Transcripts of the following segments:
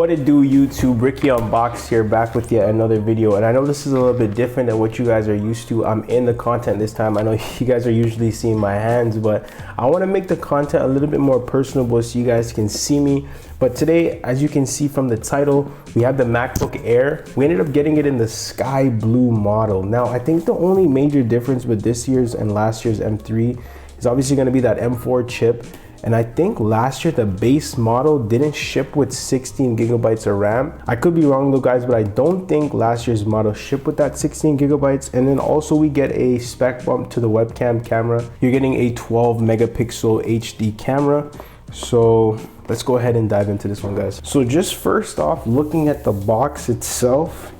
What it do, YouTube? Ricky Unboxed here, back with yet another video. And I know this is a little bit different than what you guys are used to. I'm in the content this time. I know you guys are usually seeing my hands, but I want to make the content a little bit more personable so you guys can see me. But today, as you can see from the title, we have the MacBook Air. We ended up getting it in the sky blue model. Now, I think the only major difference with this year's and last year's M3 is obviously going to be that M4 chip. And I think last year the base model didn't ship with 16 gigabytes of RAM. I could be wrong though, guys, but I don't think last year's model shipped with that 16 gigabytes. And then also we get a spec bump to the webcam camera. You're getting a 12 megapixel HD camera. So let's go ahead and dive into this one, guys. So just first off, looking at the box itself,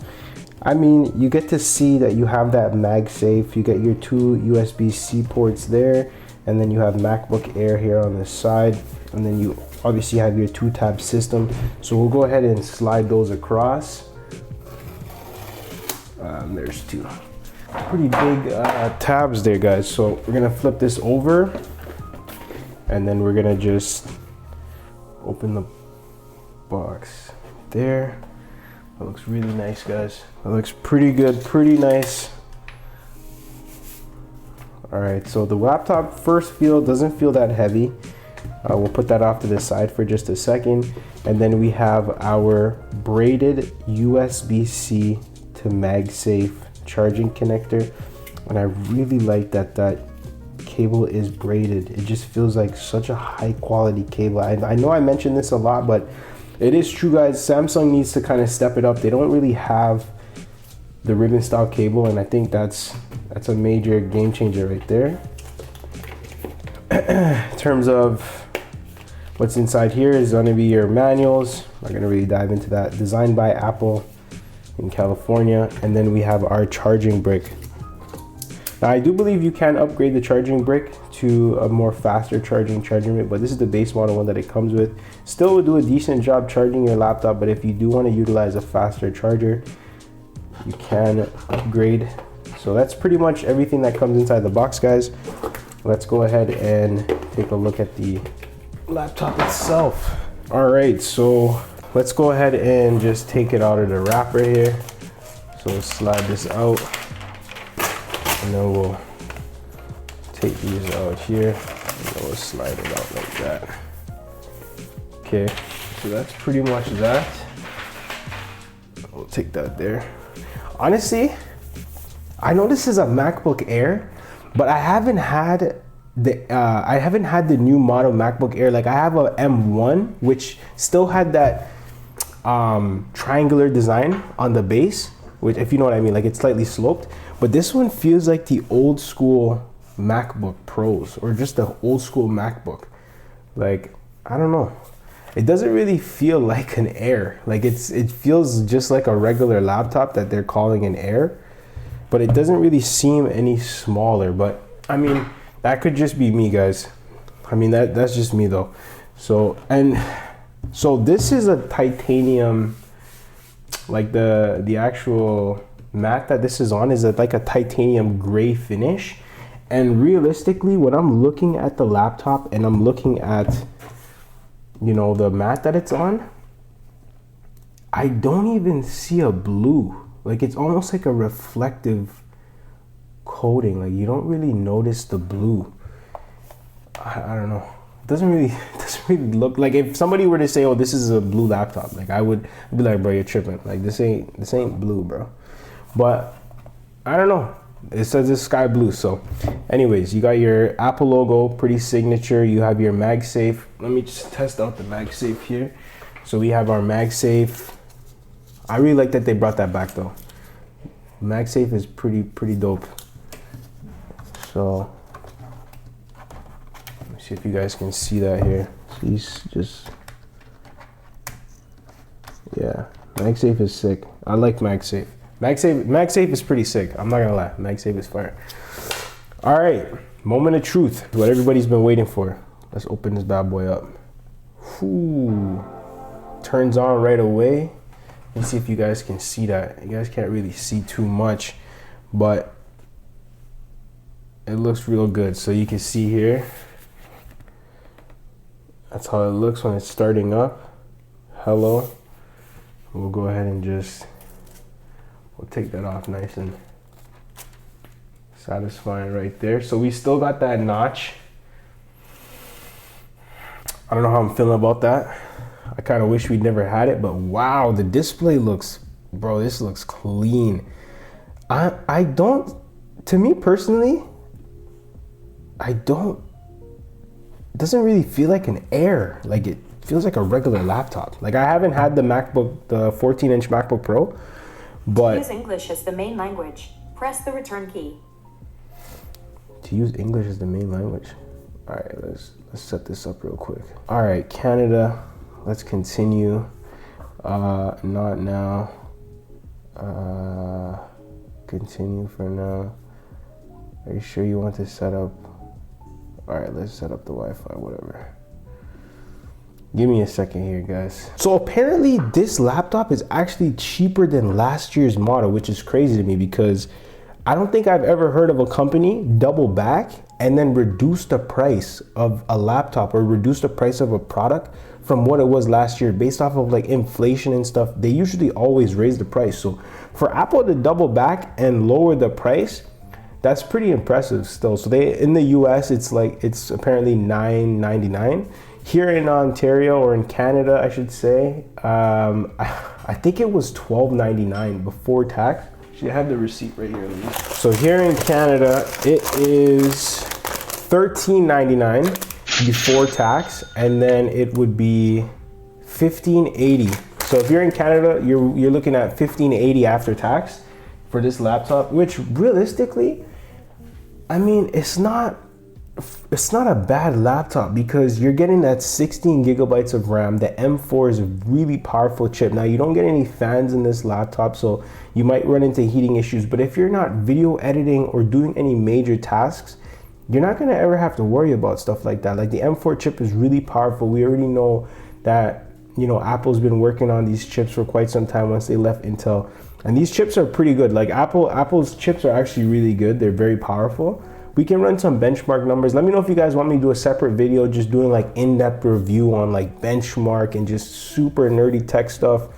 I mean, you get to see that you have that MagSafe. You get your two USB-C ports there. And then you have MacBook Air here on the side. And then you obviously have your 2-tab system. So we'll go ahead and slide those across. There's two pretty big tabs there, guys. So we're gonna flip this over. And then we're gonna just open the box there. That looks really nice, guys. That looks pretty good, pretty nice. All right, so the laptop doesn't feel that heavy. We'll put that off to the side for just a second. And then we have our braided USB-C to MagSafe charging connector. And I really like that that cable is braided. It just feels like such a high quality cable. I know I mentioned this a lot, but it is true, guys. Samsung needs to kind of step it up. They don't really have the ribbon style cable, and I think that's a major game changer right there. In terms of what's inside here is going to be your manuals. We're going to really dive into that. Designed by Apple in California. And then we have our charging brick. Now I do believe you can upgrade the charging brick to a more faster charging rate, but this is the base model one that it comes with. Still will do a decent job charging your laptop, but if you do want to utilize a faster charger, you can upgrade. So that's pretty much everything that comes inside the box, guys. Let's go ahead and take a look at the laptop itself. All right, so let's go ahead and just take it out of the wrapper here. So we'll slide this out, and then we'll take these out here, and then we'll slide it out like that. Okay, so that's pretty much that. We'll take that there. Honestly, I know this is a MacBook Air, but I haven't had the new model MacBook Air. Like I have a M1, which still had that triangular design on the base, which, if you know what I mean, like it's slightly sloped. But this one feels like the old school MacBook Pros, or just the old school MacBook. Like, I don't know. It doesn't really feel like an Air. Like it feels just like a regular laptop that they're calling an Air, but it doesn't really seem any smaller. But I mean, that could just be me, guys. I mean, that's just me though. So this is a titanium, like the actual mat that this is on is like a titanium gray finish. And realistically, when I'm looking at the laptop and I'm looking at, you know, the mat that it's on, I don't even see a blue. Like it's almost like a reflective coating. Like you don't really notice the blue. I don't know. It doesn't really look like, if somebody were to say, "Oh, this is a blue laptop," like I would be like, "Bro, you're tripping. Like this ain't blue, bro." But I don't know. It says it's sky blue. So anyways, you got your Apple logo, pretty signature. You have your MagSafe. Let me just test out the MagSafe here. So we have our MagSafe. I really like that they brought that back though. MagSafe is pretty dope. So let me see if you guys can see that here. Please just, yeah, MagSafe is sick. I like MagSafe. MagSafe is pretty sick. I'm not gonna lie. MagSafe is fire. All right, moment of truth. What everybody's been waiting for. Let's open this bad boy up. Ooh, turns on right away. Let's see if you guys can see that. You guys can't really see too much, but it looks real good. So you can see here, that's how it looks when it's starting up. Hello. we'll go ahead and just, we'll take that off nice and satisfying right there. So we still got that notch. I don't know how I'm feeling about that. I kind of wish we'd never had it, but wow, the display looks, bro, this looks clean. I don't, to me personally, it doesn't really feel like an Air. Like it feels like a regular laptop. Like I haven't had the 14-inch MacBook Pro, but. Use English as the main language. Press the return key. To use English as the main language. All right, let's set this up real quick. All right, Canada, let's continue. Not now. Continue for now. Are you sure you want to set up? All right, let's set up the Wi-Fi, whatever. Give me a second here, guys. So apparently this laptop is actually cheaper than last year's model, which is crazy to me because I don't think I've ever heard of a company double back and then reduce the price of a laptop or reduce the price of a product from what it was last year based off of like inflation and stuff. They usually always raise the price. So for Apple to double back and lower the price, that's pretty impressive still. So they, in the US, it's apparently $9.99. Here in Ontario, or in Canada, I should say, I think it was $12.99 before tax. Actually, I have the receipt right here. So here in Canada, it is $13.99 before tax, and then it would be $15.80. So if you're in Canada, you're looking at $15.80 after tax for this laptop, which realistically, I mean, it's not a bad laptop because you're getting that 16 gigabytes of RAM. The M4 is a really powerful chip. Now you don't get any fans in this laptop, so you might run into heating issues, but if you're not video editing or doing any major tasks, you're not gonna ever have to worry about stuff like that. Like the M4 chip is really powerful. We already know that, you know, Apple's been working on these chips for quite some time once they left Intel. And these chips are pretty good. Like Apple's chips are actually really good. They're very powerful. We can run some benchmark numbers. Let me know if you guys want me to do a separate video just doing like in-depth review on like benchmark and just super nerdy tech stuff.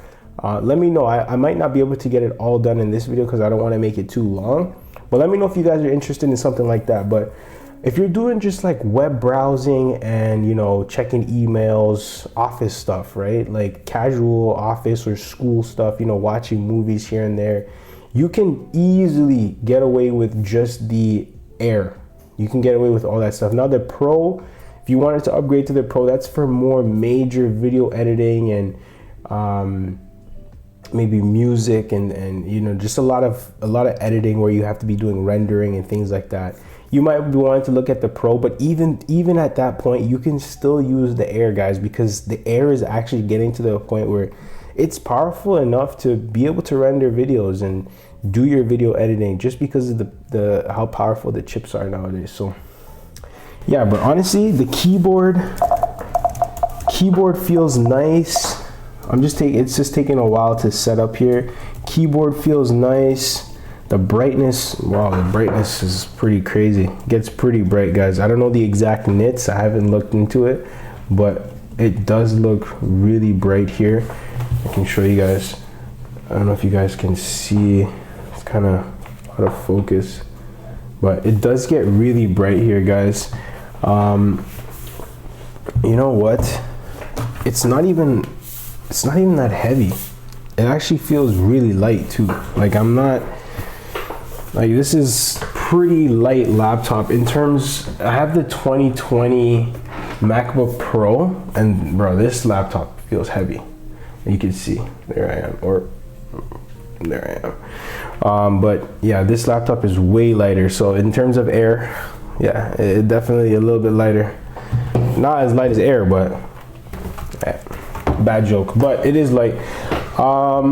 Let me know. I might not be able to get it all done in this video because I don't want to make it too long. But let me know if you guys are interested in something like that. But if you're doing just like web browsing and, you know, checking emails, office stuff, right? Like casual office or school stuff, you know, watching movies here and there, you can easily get away with just the Air. You can get away with all that stuff. Now the Pro, if you wanted to upgrade to the Pro, that's for more major video editing and maybe music and you know, just a lot of editing where you have to be doing rendering and things like that. You might be wanting to look at the Pro, but even at that point, you can still use the Air, guys, because the Air is actually getting to the point where it's powerful enough to be able to render videos and do your video editing just because of the how powerful the chips are nowadays. So yeah, but honestly, the keyboard feels nice. It's just taking a while to set up here. Keyboard feels nice. The brightness, wow, the brightness is pretty crazy. It gets pretty bright, guys. I don't know the exact nits. I haven't looked into it, but it does look really bright here. I can show you guys. I don't know if you guys can see. It's kind of out of focus, but it does get really bright here, guys. You know what? It's not even that heavy. It actually feels really light too. Like this is pretty light laptop in terms. I have the 2020 MacBook Pro, and bro, this laptop feels heavy. You can see there I am, or there I am. But yeah, this laptop is way lighter. So in terms of Air, yeah, it definitely a little bit lighter. Not as light as Air, but bad joke. But it is light. All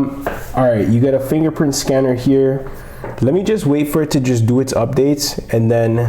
right, you got a fingerprint scanner here. Let me just wait for it to just do its updates, and then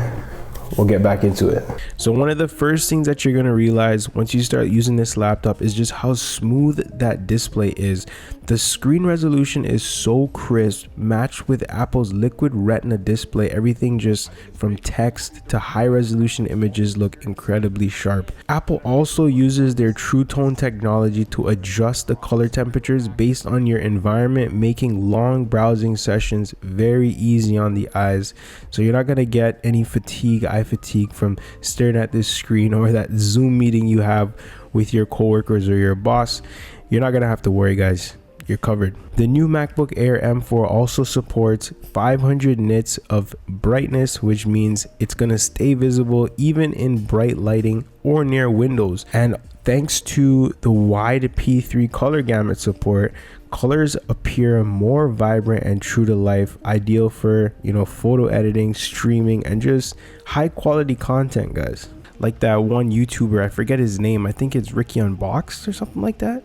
we'll get back into it. So one of the first things that you're going to realize once you start using this laptop is just how smooth that display is. The screen resolution is so crisp, matched with Apple's liquid retina display. Everything just from text to high resolution images look incredibly sharp. Apple also uses their True Tone technology to adjust the color temperatures based on your environment, making long browsing sessions very easy on the eyes. So you're not going to get any eye fatigue from staring at this screen, or that Zoom meeting you have with your coworkers or your boss. You're not going to have to worry, guys. You're covered. The new MacBook Air M4 also supports 500 nits of brightness, which means it's going to stay visible even in bright lighting or near windows. And thanks to the wide P3 color gamut support, colors appear more vibrant and true to life, ideal for, photo editing, streaming, and just high quality content, guys. Like that one YouTuber, I forget his name, I think it's Ricky Unboxed or something like that.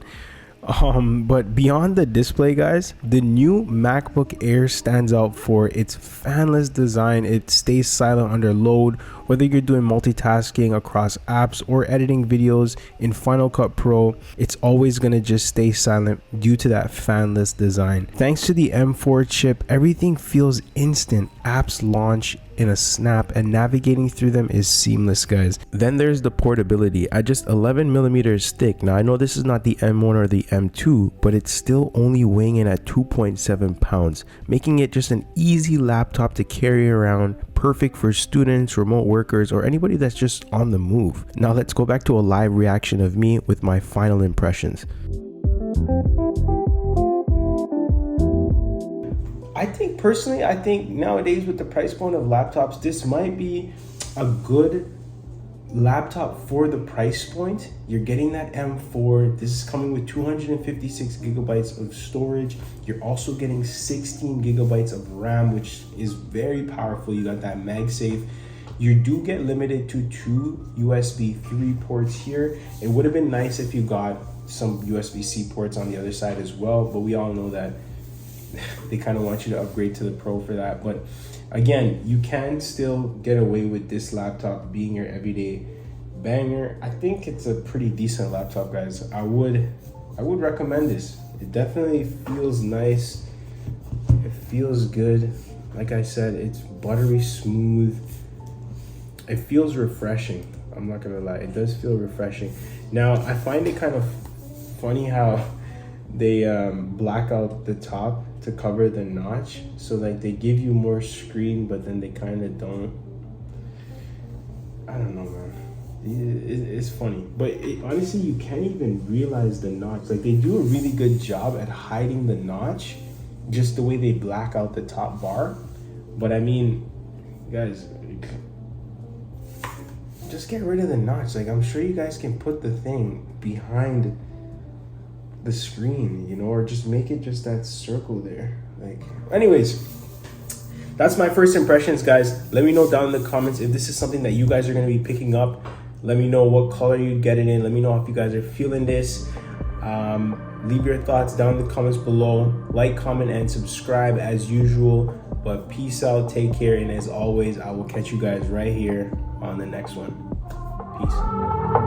But beyond the display, guys, the new MacBook Air stands out for its fanless design. It stays silent under load, whether you're doing multitasking across apps or editing videos in Final Cut Pro. It's always going to just stay silent due to that fanless design. Thanks to the M4 chip, everything feels instant. Apps launch in a snap and navigating through them is seamless, guys. Then there's the portability at just 11 millimeters thick. Now I know this is not the M1 or the M2, but it's still only weighing in at 2.7 pounds, making it just an easy laptop to carry around, perfect for students, remote workers, or anybody that's just on the move. Now let's go back to a live reaction of me with my final impressions. I think nowadays with the price point of laptops, this might be a good laptop for the price point. You're getting that M4. This is coming with 256 gigabytes of storage. You're also getting 16 gigabytes of RAM, which is very powerful. You got that MagSafe. You do get limited to 2 USB 3 ports here. It would have been nice if you got some USB-C ports on the other side as well, but we all know that they kind of want you to upgrade to the Pro for that. But again, you can still get away with this laptop being your everyday banger. I think it's a pretty decent laptop, guys. I would recommend this. It definitely feels nice. It feels good. Like I said, it's buttery smooth. It feels refreshing. I'm not gonna lie, it does feel refreshing. Now I find it kind of funny how they black out the top to cover the notch, so like they give you more screen, but then they kind of don't. I don't know, man. It's funny, but honestly, you can't even realize the notch. Like, they do a really good job at hiding the notch, just the way they black out the top bar. But I mean, guys, just get rid of the notch. Like, I'm sure you guys can put the thing behind the screen, or just make it just that circle there. Like, anyways, that's my first impressions, guys. Let me know down in the comments if this is something that you guys are going to be picking up. Let me know what color you'd get it in. Let me know if you guys are feeling this. Leave your thoughts down in the comments below. Like, comment, and subscribe as usual. But peace out, take care, and as always, I will catch you guys right here on the next one. Peace.